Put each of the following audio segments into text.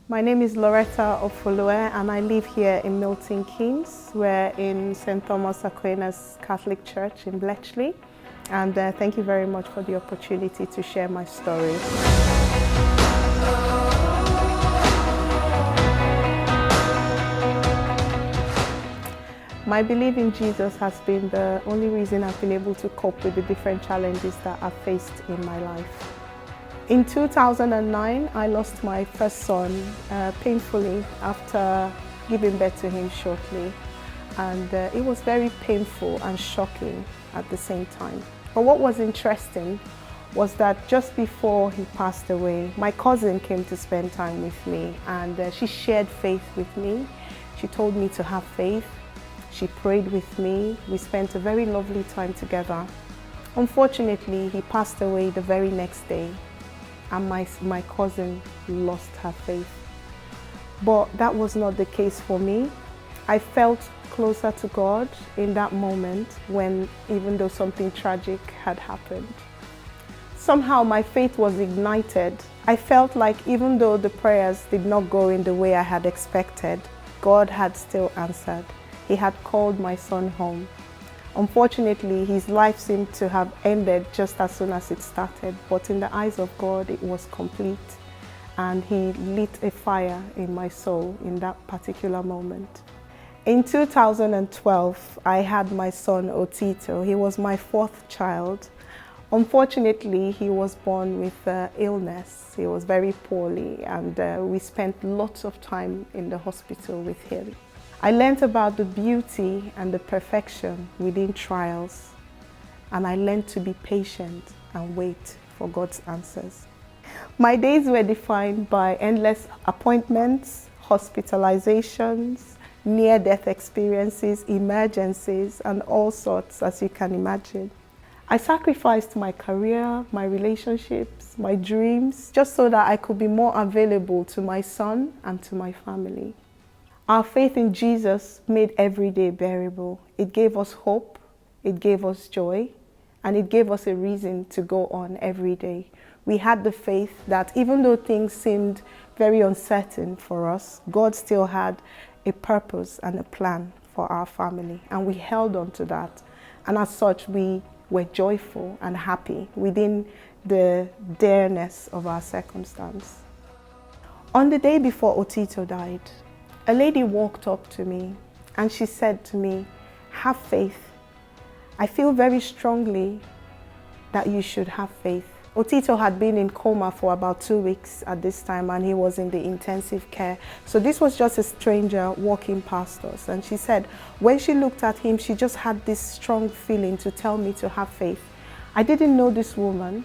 My name is Lauretta of and I live here in Milton Keynes. We're in St. Thomas Aquinas Catholic Church in Bletchley. And thank you very much for the opportunity to share my story. My belief in Jesus has been the only reason I've been able to cope with the different challenges that I've faced in my life. In 2009, I lost my first son painfully after giving birth to him shortly. And it was very painful and shocking at the same time. But what was interesting was that just before he passed away, my cousin came to spend time with me, and she shared faith with me. She told me to have faith. She prayed with me. We spent a very lovely time together. Unfortunately, he passed away the very next day, and my cousin lost her faith. But that was not the case for me. I felt closer to God in that moment when, even though something tragic had happened. Somehow my faith was ignited. I felt like even though the prayers did not go in the way I had expected, God had still answered. He had called my son home. Unfortunately, his life seemed to have ended just as soon as it started, but in the eyes of God, it was complete. And he lit a fire in my soul in that particular moment. In 2012, I had my son Otito. He was my fourth child. Unfortunately, he was born with illness. He was very poorly, and we spent lots of time in the hospital with him. I learned about the beauty and the perfection within trials, and I learned to be patient and wait for God's answers. My days were defined by endless appointments, hospitalizations, near-death experiences, emergencies, and all sorts, as you can imagine. I sacrificed my career, my relationships, my dreams, just so that I could be more available to my son and to my family. Our faith in Jesus made every day bearable. It gave us hope, it gave us joy, and it gave us a reason to go on every day. We had the faith that even though things seemed very uncertain for us, God still had a purpose and a plan for our family, and we held on to that. And as such, we were joyful and happy within the dearness of our circumstance. On the day before Otito died, a lady walked up to me and she said to me, "Have faith. I feel very strongly that you should have faith." Otito had been in coma for about 2 weeks at this time, and he was in the intensive care. So this was just a stranger walking past us. And she said, when she looked at him, she just had this strong feeling to tell me to have faith. I didn't know this woman,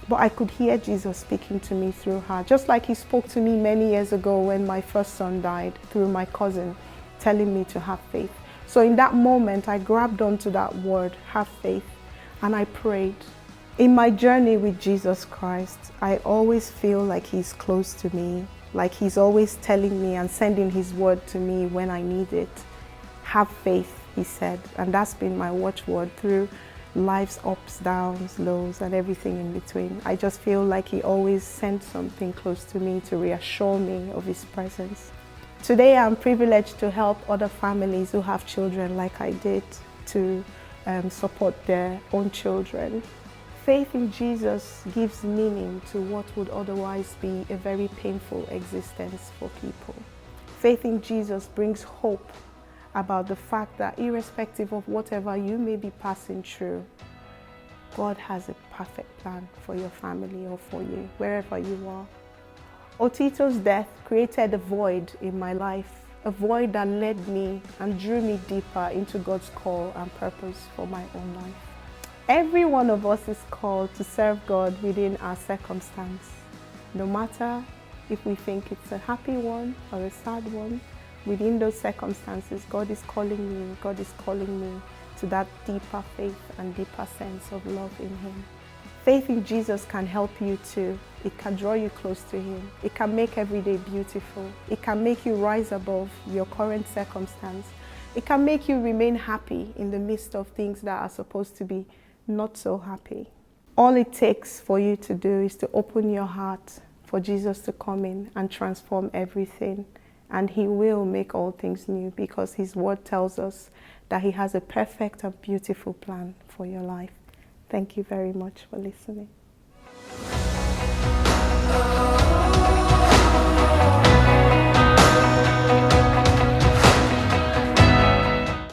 but I could hear Jesus speaking to me through her, just like he spoke to me many years ago when my first son died, through my cousin, telling me to have faith. So in that moment, I grabbed onto that word, have faith, and I prayed. In my journey with Jesus Christ, I always feel like he's close to me, like he's always telling me and sending his word to me when I need it. Have faith, he said, and that's been my watchword through life's ups, downs, lows, and everything in between. I just feel like he always sent something close to me to reassure me of his presence. Today, I'm privileged to help other families who have children like I did to support their own children. Faith in Jesus gives meaning to what would otherwise be a very painful existence for people. Faith in Jesus brings hope about the fact that irrespective of whatever you may be passing through, God has a perfect plan for your family or for you, wherever you are. Otito's death created a void in my life, a void that led me and drew me deeper into God's call and purpose for my own life. Every one of us is called to serve God within our circumstance. No matter if we think it's a happy one or a sad one, within those circumstances, God is calling you, God is calling me to that deeper faith and deeper sense of love in Him. Faith in Jesus can help you too. It can draw you close to Him. It can make every day beautiful. It can make you rise above your current circumstance. It can make you remain happy in the midst of things that are supposed to be not so happy. All it takes for you to do is to open your heart for Jesus to come in and transform everything. And He will make all things new, because His word tells us that He has a perfect and beautiful plan for your life. Thank you very much for listening.